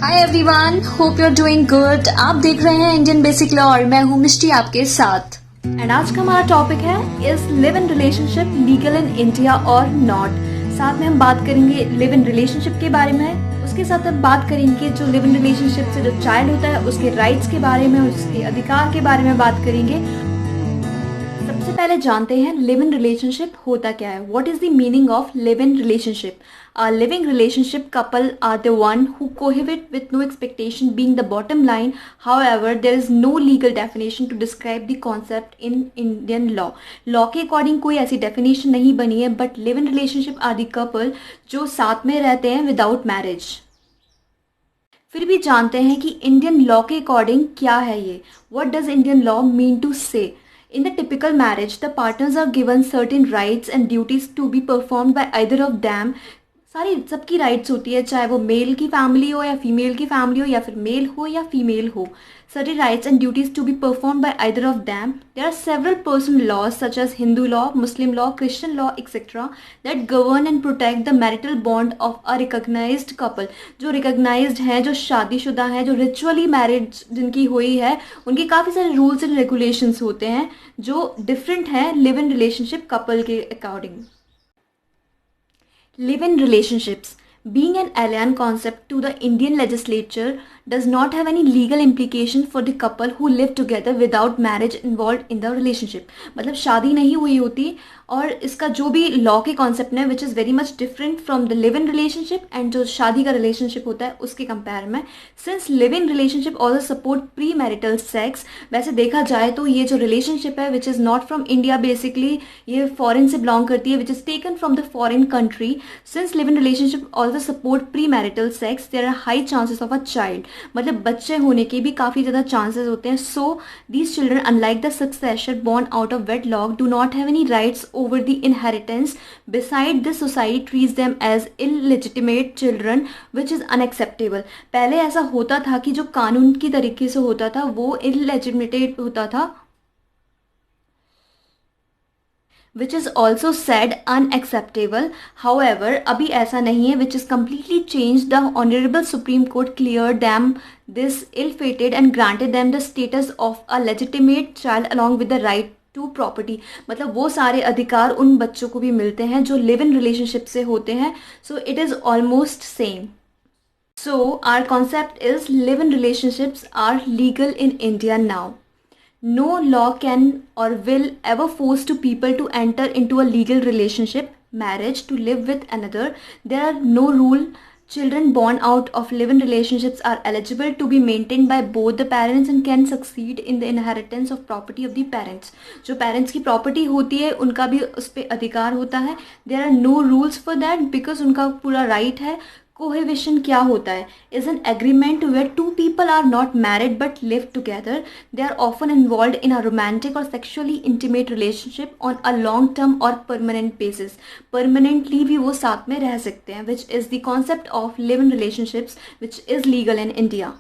Hi everyone, hope you are doing good. आप देख रहे हैं इंडियन बेसिक लॉ और मैं हूँ मिष्टी आपके साथ। एंड आज का हमारा टॉपिक है is live in relationship legal in India और नॉट। साथ में हम बात करेंगे लिव इन रिलेशनशिप के बारे में, उसके साथ हम बात करेंगे जो लिव इन रिलेशनशिप से जो चाइल्ड होता है उसके राइट्स के बारे में, उसके अधिकार के बारे में बात करेंगे। सबसे पहले जानते हैं लिव इन रिलेशनशिप होता क्या है। What is the meaning of live in relationship? A living relationship couple are the one who cohabit with no expectation being the bottom line. However, there is no legal definition to describe the concept in Indian law. Law के according कोई ऐसी definition नहीं बनी है, but live in relationship are the couple जो साथ में रहते हैं without marriage. फिर भी जानते हैं कि इंडियन लॉ के अकॉर्डिंग क्या है ये। What does Indian law mean to say? In the typical marriage, the partners are given certain rights and duties to be performed by either of them. सारी सबकी राइट्स होती है, चाहे वो मेल की फैमिली हो या फीमेल की फैमिली हो या फिर मेल हो या फीमेल हो। Certain rights and duties to be perform by either of them. There are several personal laws such as Hindu law, Muslim law, Christian law etcetera that govern and protect the marital bond of a recognised couple. जो recognised हैं, जो शादीशुदा हैं, जो ritually marriage जिनकी हुई है, उनके काफ़ी सारे रूल्स एंड रेगुलेशंस होते हैं जो डिफरेंट हैं लिव इन रिलेशनशिप कपल के according. Live in relationships. Being an alien concept to the Indian legislature does not have any legal implication for the couple who live together without marriage involved in the relationship. मतलब शादी नहीं हुई होती और इसका जो भी लॉ के कॉन्सेप्ट है which is very much different from the live in relationship and जो शादी का रिलेशनशिप होता है उसके कंपेयर में। Since live in relationship also support pre marital sex, वैसे देखा जाए तो ये जो रिलेशनशिप है which is not from India, basically ये फॉरेन से बिलोंग करती है, which is taken from the foreign country. Since live in relationship also support pre marital sex, there are high chances of a child, मतलब बच्चे होने के भी काफ़ी ज़्यादा चांसेस होते हैं। So these children unlike the successor born out of wedlock do not have any rights over the inheritance. Beside this, society treats them as illegitimate children, which is unacceptable. पहले ऐसा होता था कि जो कानून की तरीके से होता था वो illegitimate होता था, which is also said unacceptable. However, अभी ऐसा नहीं है, which is completely changed. The Honorable Supreme Court cleared them this ill-fated and granted them the status of a legitimate child along with the right to property. मतलब वो सारे अधिकार उन बच्चों को भी मिलते हैं जो लिव इन रिलेशनशिप से होते हैं। So it is almost same. So our concept is live in relationships are legal in India now. No law can or will ever force to people to enter into a legal relationship, marriage, to live with another. There are no rule. Children born out of live-in relationships are eligible to be maintained by both the parents and can succeed in the inheritance of property of the parents. जो parents की property होती है उनका भी उस पर अधिकार होता है। There are no rules for that because उनका पूरा right है। कोहेबिशन क्या होता है? Is an agreement where two people are not married but live together. They are often involve in a romantic or sexually intimate relationship on a long term or permanent basis. Permanently भी वो साथ में रह सकते हैं, which is the concept of live in relationships which is legal in India.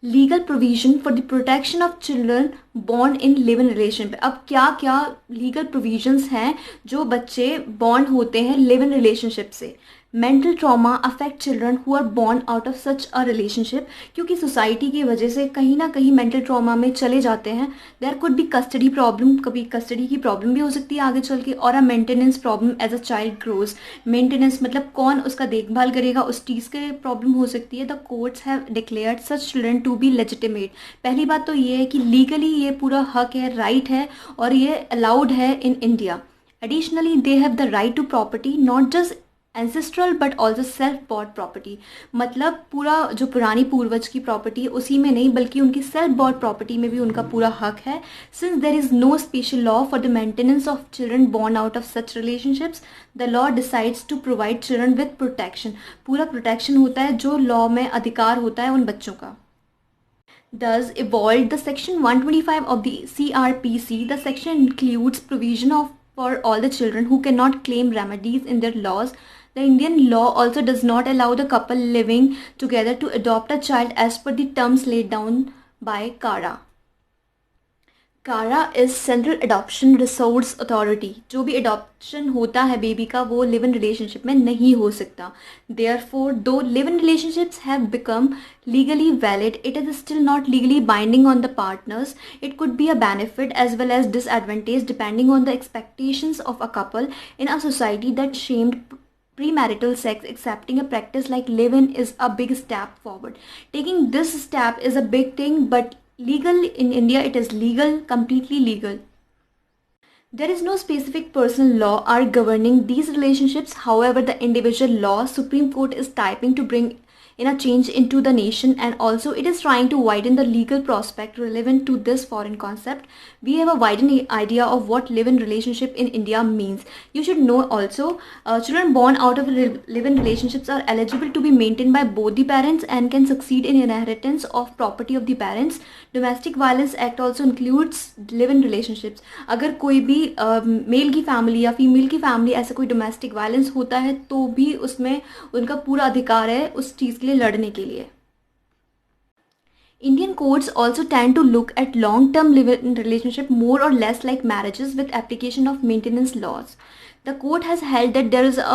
Legal provision for the protection of children born in live in relationship. अब क्या क्या लीगल प्रोविजंस हैं जो बच्चे बॉर्न होते हैं लिव इन रिलेशनशिप से। Mental trauma affect children who are born out of such a relationship, क्योंकि सोसाइटी की वजह से कहीं ना कहीं मेंटल ट्रॉमा में चले जाते हैं। There could be custody problem, कभी कस्टडी की प्रॉब्लम भी हो सकती है आगे चल के, और a maintenance problem as a child grows. Maintenance मतलब कौन उसका देखभाल करेगा, उस चीज़ के प्रॉब्लम हो सकती है। The courts have declared such children to be legitimate. पहली बात तो ये है कि लीगली ये पूरा हक है, राइट है और ये अलाउड है in India. Additionally they have the right to property, not just ancestral but also self bought property. मतलब पूरा जो पुरानी पूर्वज की प्रॉपर्टी है उसी में नहीं बल्कि उनकी सेल्फ बॉट प्रॉपर्टी में भी उनका पूरा हक है। Since there is no special law for the maintenance of children born out of such relationships, the law decides to provide children with protection. पूरा प्रोटेक्शन होता है जो लॉ में अधिकार होता है उन बच्चों का। Thus evolved the section 125 of the CRPC. The section includes provision of for all the children who cannot claim remedies in their laws. The Indian law also does not allow the couple living together to adopt a child as per the terms laid down by CARA. कारा is central adoption resource authority. जो भी adoption होता है baby का वो live in relationship में नहीं हो सकता। देयरफॉर दो live in relationships have become legally valid, it is still not legally binding on the partners. It could be a benefit as well as disadvantage depending on the expectations of a couple in a society that shamed premarital sex. Accepting a practice like live-in is a big step forward. Taking this step is a big thing, but legal in India, it is legal, completely legal. There is no specific personal law are governing these relationships. However, the individual law Supreme Court is typing to bring in a change into the nation, and also it is trying to widen the legal prospect relevant to this foreign concept. We have a widened idea of what live-in relationship in India means. You should know also, children born out of live-in relationships are eligible to be maintained by both the parents and can succeed in inheritance of property of the parents. Domestic Violence Act also includes live-in relationships. अगर कोई भी mail की family या female की family ऐसा कोई domestic violence होता है तो भी उसमें उनका पूरा अधिकार है उस चीज़ के लिए लड़ने के लिए. Indian courts also tend to look at long-term live-in relationship more or less like marriages with application of maintenance laws. The court has held that there is a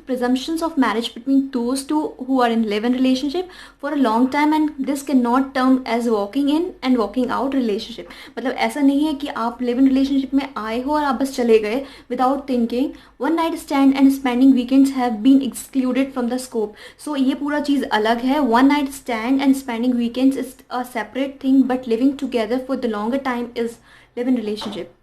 presumptions of marriage between those two who are in live-in relationship for a long time, and this cannot term as walking in and walking out relationship. मतलब ऐसा नहीं है कि आप live-in relationship में आए हो और आप बस चले गए without thinking. One night stand and spending weekends have been excluded from the scope. So ये पूरा चीज़ अलग है. One night stand and spending weekends is a separate thing, but living together for the longer time is live-in relationship.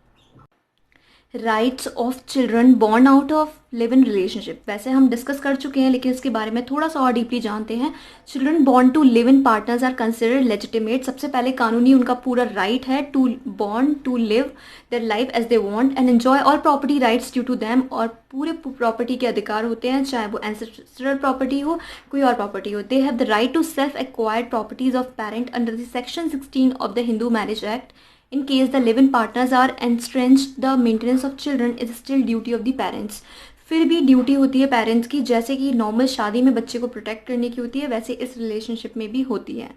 Rights of children born out of live in relationship वैसे हम discuss कर चुके हैं, लेकिन इसके बारे में थोड़ा सा और डीपली जानते हैं. Children born to live in partners are considered legitimate. सबसे पहले कानूनी उनका पूरा राइट है to born to live their life as they want and enjoy all property rights due to them. और पूरे प्रॉपर्टी के अधिकार होते हैं, चाहे वो एंसेस्ट्रल प्रॉपर्टी हो कोई और प्रॉपर्टी हो. They have the right to self acquired properties of parent under the section 16 of the Hindu marriage act. In case the live-in partners are estranged, the maintenance of children is still duty of the parents. फिर भी duty होती है parents की, जैसे कि normal शादी में बच्चे को प्रोटेक्ट करने की होती है वैसे इस रिलेशनशिप में भी होती है.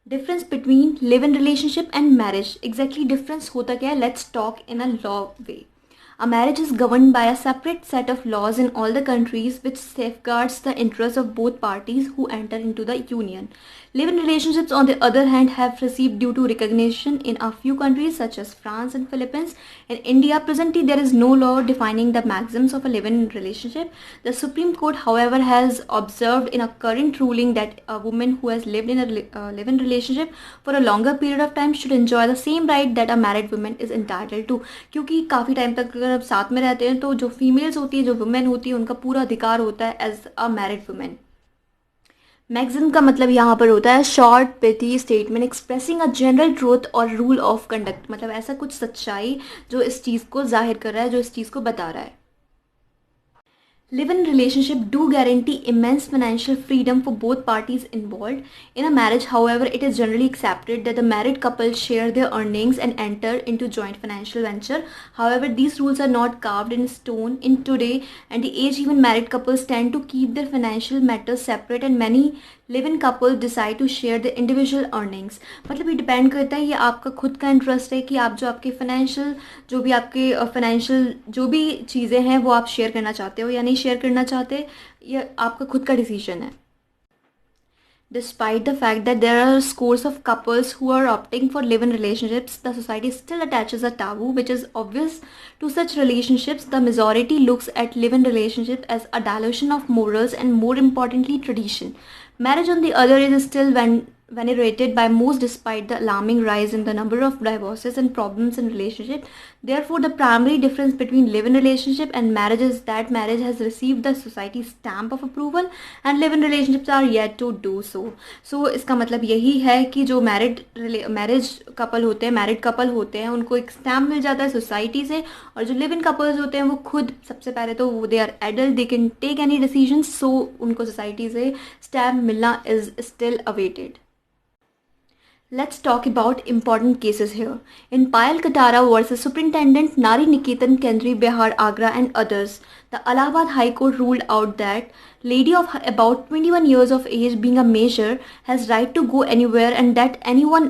Difference between live in relationship and marriage. Exactly difference होता क्या है? Let's talk in a law way. A marriage is governed by a separate set of laws in all the countries which safeguards the interests of both parties who enter into the union. Live-in relationships, on the other hand, have received due to recognition in a few countries such as France and Philippines. In India, presently there is no law defining the maxims of a live-in relationship. The Supreme Court, however, has observed in a current ruling that a woman who has lived in a live-in relationship for a longer period of time should enjoy the same right that a married woman is entitled to. क्योंकि काफ़ी time तक अगर आप साथ में रहते हैं तो जो फीमेल्स होती है, जो वुमेन होती है, उनका पूरा अधिकार होता है as a married women. Maxim का मतलब यहाँ पर होता है short pithy statement expressing a general truth और रूल ऑफ कंडक्ट. मतलब ऐसा कुछ सच्चाई जो इस चीज़ को जाहिर कर रहा है, जो इस चीज़ को बता रहा है. Live-in relationship do guarantee immense financial freedom for both parties involved. In a marriage, however, it is generally accepted that the married couple share their earnings and enter into joint financial venture. However, these rules are not carved in stone in today and the age. Even married couples tend to keep their financial matters separate and many live in couple decide to share the individual earnings. मतलब ये depend करता है, ये आपका खुद का interest है कि आप जो आपके फाइनेंशियल जो भी चीज़ें हैं वो आप शेयर करना चाहते हो या नहीं शेयर करना चाहते, ये आपका खुद का डिसीजन है. Despite the fact that there are scores of couples who are opting for live-in relationships, the society still attaches a taboo which is obvious to such relationships. The majority looks at live-in relationship as a dilution of morals and, more importantly, tradition. Marriage, on the other, is still venerated by most despite the alarming rise in the number of divorces and problems in relationship. Therefore, the primary difference between live-in relationship and marriage is that marriage has received the society's stamp of approval and live-in relationships are yet to do so. So, इसका मतलब यही है कि जो marriage couple होते हैं उनको एक स्टैम्प मिल जाता है सोसाइटी से, और जो लिव इन कपल्स होते हैं वो खुद सबसे पहले तो they are adult, they can take any decision, so उनको सोसाइटी से स्टैम्प मिलना is still awaited. Let's talk about important cases here. In Payal Katara versus Superintendent Nari Niketan Kendri Bihar Agra and others, the Allahabad High Court ruled out that lady of about 21 years of age being a major has right to go anywhere and that anyone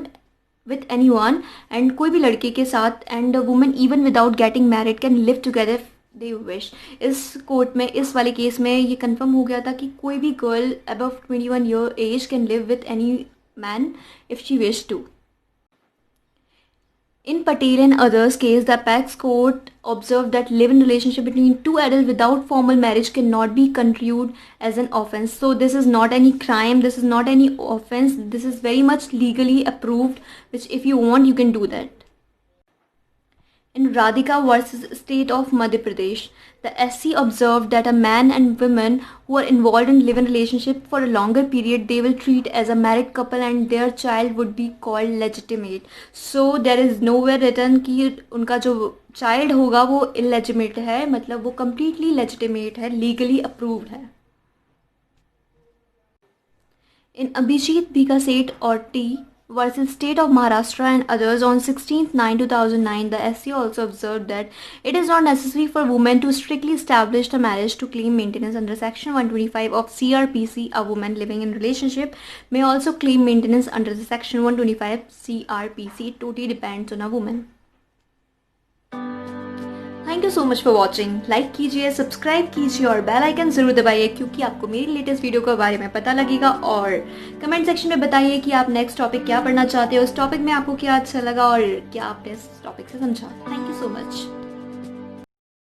with anyone, and कोई भी लड़के के साथ, and a woman even without getting married can live together if they wish. इस court में, इस वाले case में ये कंफर्म हो गया था कि कोई भी girl above 21 year age can live with any man if she wish to. In Patel and others case, the apex court observed that live-in relationship between two adults without formal marriage cannot be construed as an offense. So this is not any crime, this is not any offense, this is very much legally approved, which if you want you can do that. In Radhika versus State of Madhya Pradesh, the SC observed that a man and women who are involved in live-in relationship for a longer period, they will treat as a married couple and their child would be called legitimate. So there is nowhere written कि उनका जो child होगा वो illegitimate है, मतलब वो completely legitimate है, legally approved है. In Abhijit Bhika Seth Orty versus State of Maharashtra and others on 16/9/2009, the SC also observed that it is not necessary for women to strictly establish a marriage to claim maintenance under Section 125 of CRPC. A woman living in relationship may also claim maintenance under the Section 125 CRPC. It totally depends on a woman. Thank you so much for watching. Like कीजिए, subscribe कीजिए और bell icon जरूर दबाइए, क्योंकि आपको मेरी latest video के बारे में पता लगेगा. और कमेंट सेक्शन में बताइए कि आप नेक्स्ट टॉपिक क्या पढ़ना चाहते हो, उस टॉपिक में आपको क्या अच्छा लगा और क्या आपने इस टॉपिक से समझा. Thank you so much.